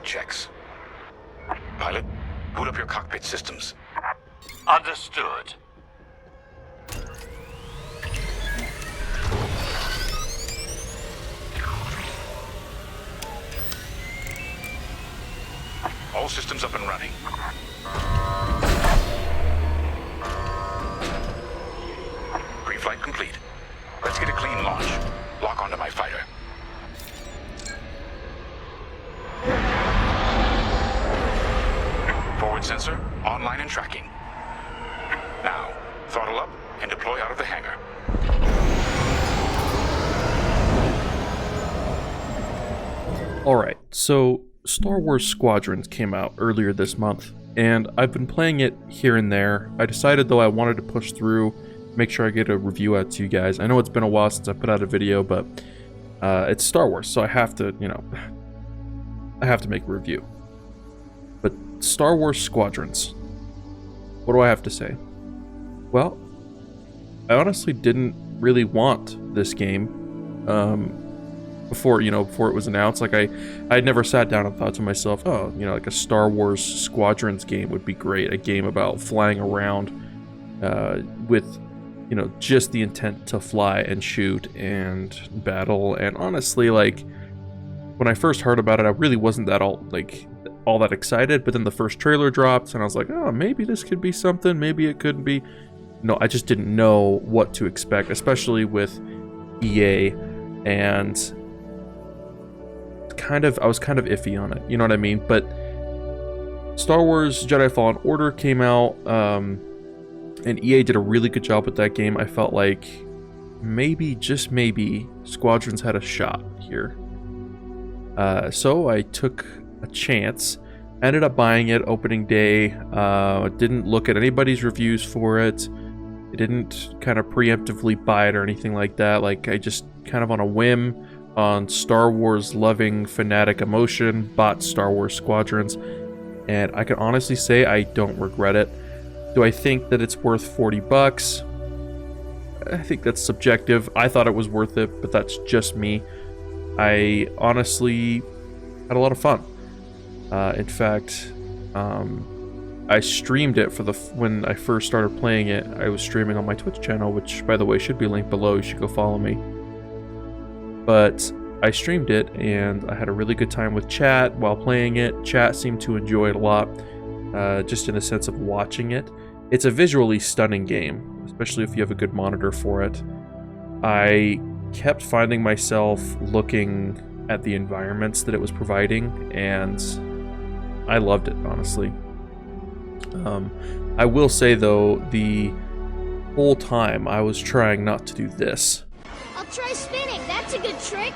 override checks. Pilot, boot up your cockpit systems. Understood. All systems up and running. Pre-flight complete. Let's get a clean launch. Lock onto my fighter. Forward sensor, online and tracking. Now, throttle up and deploy out of the hangar. Alright, so Star Wars Squadrons came out earlier this month, and I've been playing it here and there. I decided, though, I wanted to push through, make sure I get a review out to you guys. I know it's been a while since I put out a video, but it's Star Wars, so I have to, I have to make a review. But Star Wars Squadrons, what do I have to say? Well, I honestly didn't really want this game before it was announced. Like I'd never sat down and thought to myself, oh, like a Star Wars Squadrons game would be great, a game about flying around with just the intent to fly and shoot and battle. And honestly, like when I first heard about it, I really wasn't all that excited. But then the first trailer dropped and I was like, oh, maybe this could be something, maybe it couldn't be. No, I just didn't know what to expect, especially with EA, and I was kind of iffy on it, you know what I mean? But Star Wars Jedi Fallen Order came out, and EA did a really good job with that game. I felt like maybe, just maybe, Squadrons had a shot here. So I took a chance, ended up buying it opening day, didn't look at anybody's reviews for it. I didn't kind of preemptively buy it or anything like that. Like, I just kind of on a whim, on Star Wars loving fanatic emotion, bought Star Wars Squadrons, and I can honestly say I don't regret it. Do I think that it's worth $40? I think that's subjective. I thought it was worth it, but that's just me. I honestly had a lot of fun. In fact, I streamed it when I first started playing it. I was streaming on my Twitch channel, which, by the way, should be linked below. You should go follow me. But I streamed it, and I had a really good time with chat while playing it. Chat seemed to enjoy it a lot, just in the sense of watching it. It's a visually stunning game, especially if you have a good monitor for it. I kept finding myself looking at the environments that it was providing, and I loved it, honestly. I will say, though, the whole time I was trying not to do this. I'll try spinning. That's a good trick.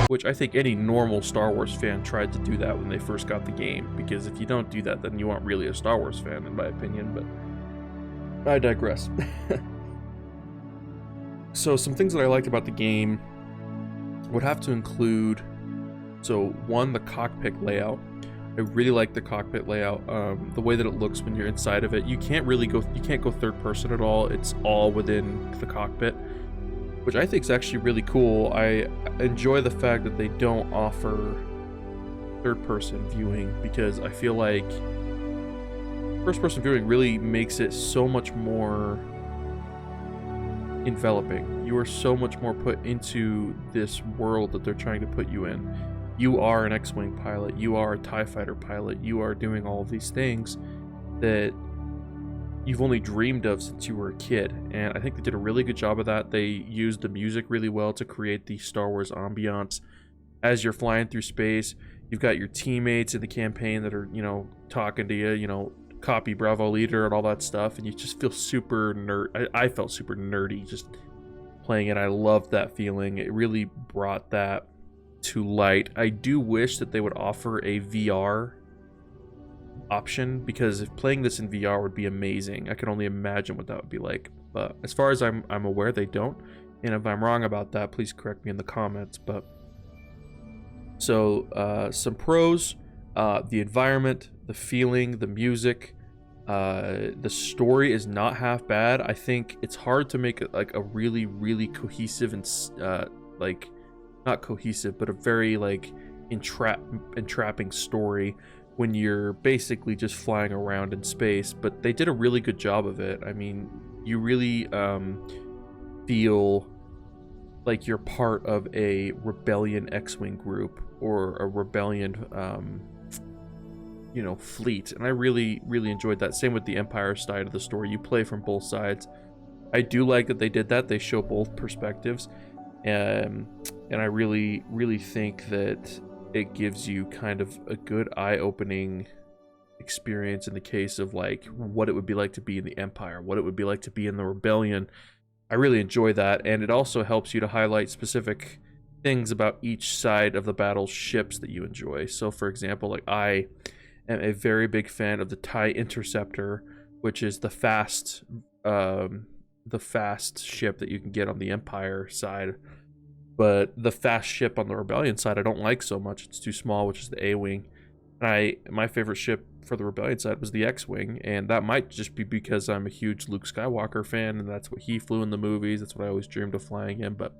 Which I think any normal Star Wars fan tried to do that when they first got the game, because if you don't do that, then you aren't really a Star Wars fan, in my opinion, but I digress. So some things that I liked about the game would have to include, so one, the cockpit layout. I really like the cockpit layout, the way that it looks when you're inside of it. You can't go third person at all. It's all within the cockpit, which I think is actually really cool. I enjoy the fact that they don't offer third person viewing, because I feel like first person viewing really makes it so much more enveloping. You are so much more put into this world that they're trying to put you in. You are an X-Wing pilot, you are a TIE Fighter pilot, you are doing all of these things that you've only dreamed of since you were a kid, and I think they did a really good job of that. They used the music really well to create the Star Wars ambiance. As you're flying through space, you've got your teammates in the campaign that are, talking to you, copy Bravo leader and all that stuff, and you just feel super I felt super nerdy just playing it. I loved that feeling. It really brought that to light. I do wish that they would offer a VR option, because if playing this in VR would be amazing. I can only imagine what that would be like, but as far as I'm aware, they don't, and if I'm wrong about that, please correct me in the comments. But so some pros, the environment, the feeling, the music, the story is not half bad. I think it's hard to make it like a really, really cohesive and not cohesive, but a very like entrapping story when you're basically just flying around in space. But they did a really good job of it. I mean, you really feel like you're part of a rebellion X-Wing group or a rebellion fleet, and I really enjoyed that. Same with the Empire side of the story. You play from both sides. I do like that they did that. They show both perspectives, and I really think that it gives you kind of a good eye-opening experience in the case of like what it would be like to be in the Empire, what it would be like to be in the Rebellion. I really enjoy that, and it also helps you to highlight specific things about each side of the battle ships that you enjoy. So for example, like I am a very big fan of the TIE Interceptor, which is the fast ship that you can get on the Empire side. But the fast ship on the Rebellion side I don't like so much. It's too small, which is the A-Wing. My favorite ship for the Rebellion side was the X-Wing, and that might just be because I'm a huge Luke Skywalker fan, and that's what he flew in the movies. That's what I always dreamed of flying in. But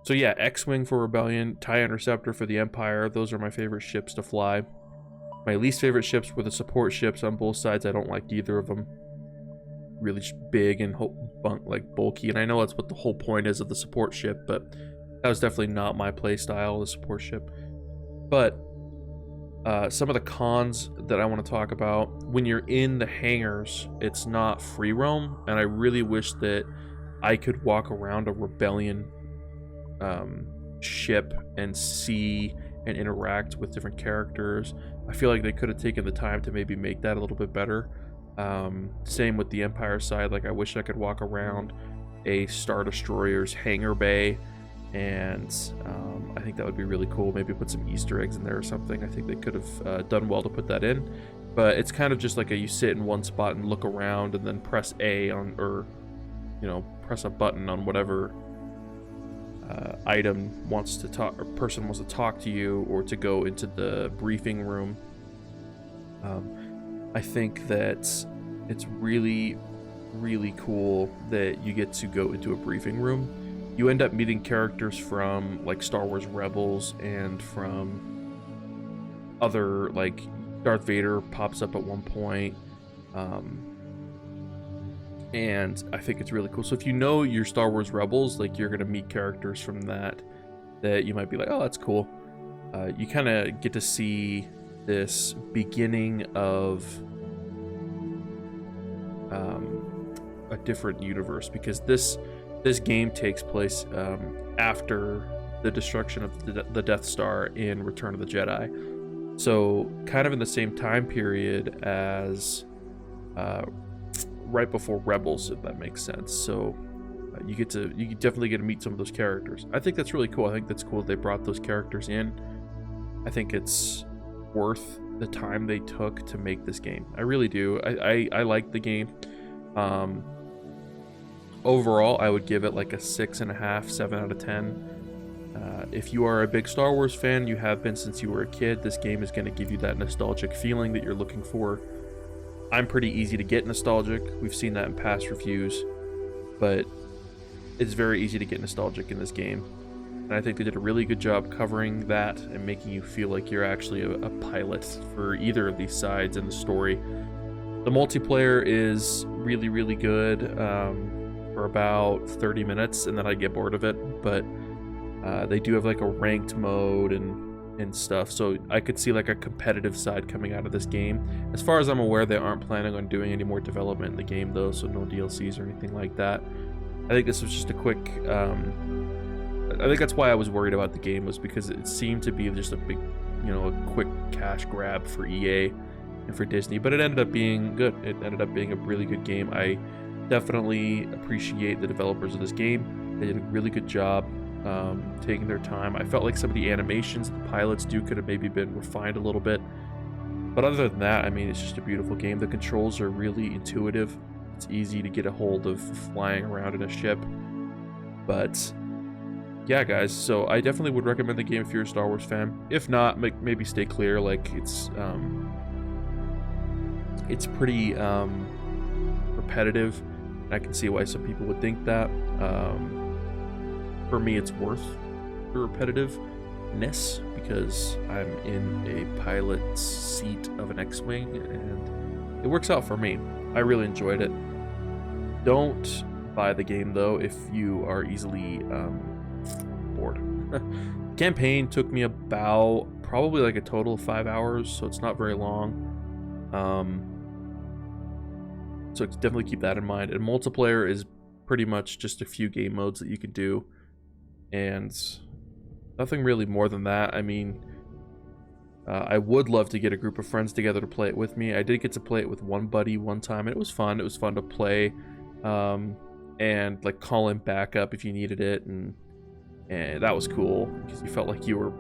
so yeah, X-Wing for Rebellion, TIE Interceptor for the Empire. Those are my favorite ships to fly. My least favorite ships were the support ships on both sides. I don't like either of them. Really big and bulky, and I know that's what the whole point is of the support ship, but that was definitely not my play style, the support ship. But some of the cons that I want to talk about, when you're in the hangars, it's not free roam, and I really wish that I could walk around a Rebellion ship and see and interact with different characters. I feel like they could have taken the time to maybe make that a little bit better. Same with the Empire side. Like, I wish I could walk around a Star Destroyer's hangar bay, and I think that would be really cool. Maybe put some Easter eggs in there or something. I think they could have done well to put that in, but it's kind of just like you sit in one spot and look around and then press A on, or press a button on whatever item wants to talk, or person wants to talk to you, or to go into the briefing room. I think that it's really cool that you get to go into a briefing room. You end up meeting characters from like Star Wars Rebels and from other, like Darth Vader pops up at one point. And I think it's really cool. So if you know your Star Wars Rebels, like, you're gonna meet characters from that you might be like, oh, that's cool. You kind of get to see this beginning of a different universe, because this game takes place after the destruction of the Death Star in Return of the Jedi. So kind of in the same time period as right before Rebels, if that makes sense. So you definitely get to meet some of those characters. I think that's really cool. I think that's cool that they brought those characters in. I think it's worth the time they took to make this game. I really do. I like the game. Overall, I would give it like a 6.5, 7 out of 10. If you are a big Star Wars fan, you have been since you were a kid, this game is going to give you that nostalgic feeling that you're looking for. I'm pretty easy to get nostalgic. We've seen that in past reviews, but it's very easy to get nostalgic in this game. And I think they did a really good job covering that and making you feel like you're actually a pilot for either of these sides in the story. The multiplayer is really good for about 30 minutes, and then I get bored of it. But they do have like a ranked mode and stuff, so I could see like a competitive side coming out of this game. As far as I'm aware, they aren't planning on doing any more development in the game though, so no DLCs or anything like that. I think this was just a quick I think that's why I was worried about the game, was because it seemed to be just a big, a quick cash grab for EA and for Disney, but it ended up being good. It ended up being a really good game. I definitely appreciate the developers of this game. They did a really good job taking their time. I felt like some of the animations the pilots do could have maybe been refined a little bit, but other than that, I mean, it's just a beautiful game. The controls are really intuitive. It's easy to get a hold of flying around in a ship. But yeah, guys, so I definitely would recommend the game if you're a Star Wars fan. If not, maybe stay clear. Like, it's pretty repetitive. I can see why some people would think that. For me, it's worth the repetitiveness because I'm in a pilot seat of an X-Wing, and it works out for me. I really enjoyed it. Don't buy the game, though, if you are easily bored. Campaign took me about probably like a total of 5 hours, so it's not very long. So definitely keep that in mind. And multiplayer is pretty much just a few game modes that you can do, and nothing really more than that. I mean, I would love to get a group of friends together to play it with me. I did get to play it with one buddy one time, and it was fun. It was fun to play, and like call in backup if you needed it, and that was cool because you felt like you were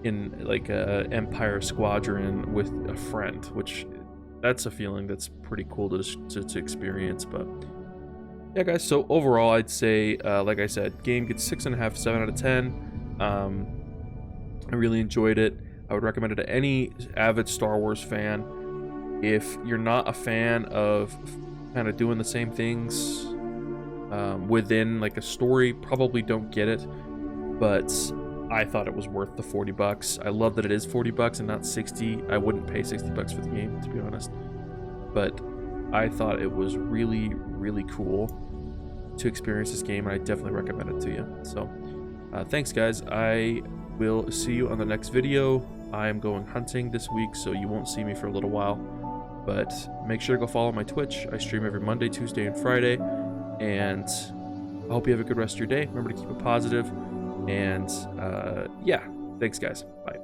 in like a Empire Squadron with a friend, which that's a feeling that's pretty cool to experience. But yeah, guys, so overall I'd say, like I said, game gets 6.5, 7 out of 10. I really enjoyed it. I would recommend it to any avid Star Wars fan. If you're not a fan of kind of doing the same things within like a story, probably don't get it, but I thought it was worth the $40. I love that it is $40 and not 60. I wouldn't pay $60 for the game, to be honest, but I thought it was really, really cool to experience this game, and I definitely recommend it to you. So thanks, guys. I will see you on the next video. I am going hunting this week, so you won't see me for a little while, but make sure to go follow my Twitch. I stream every Monday, Tuesday, and Friday, and I hope you have a good rest of your day. Remember to keep it positive, and yeah, thanks, guys. Bye.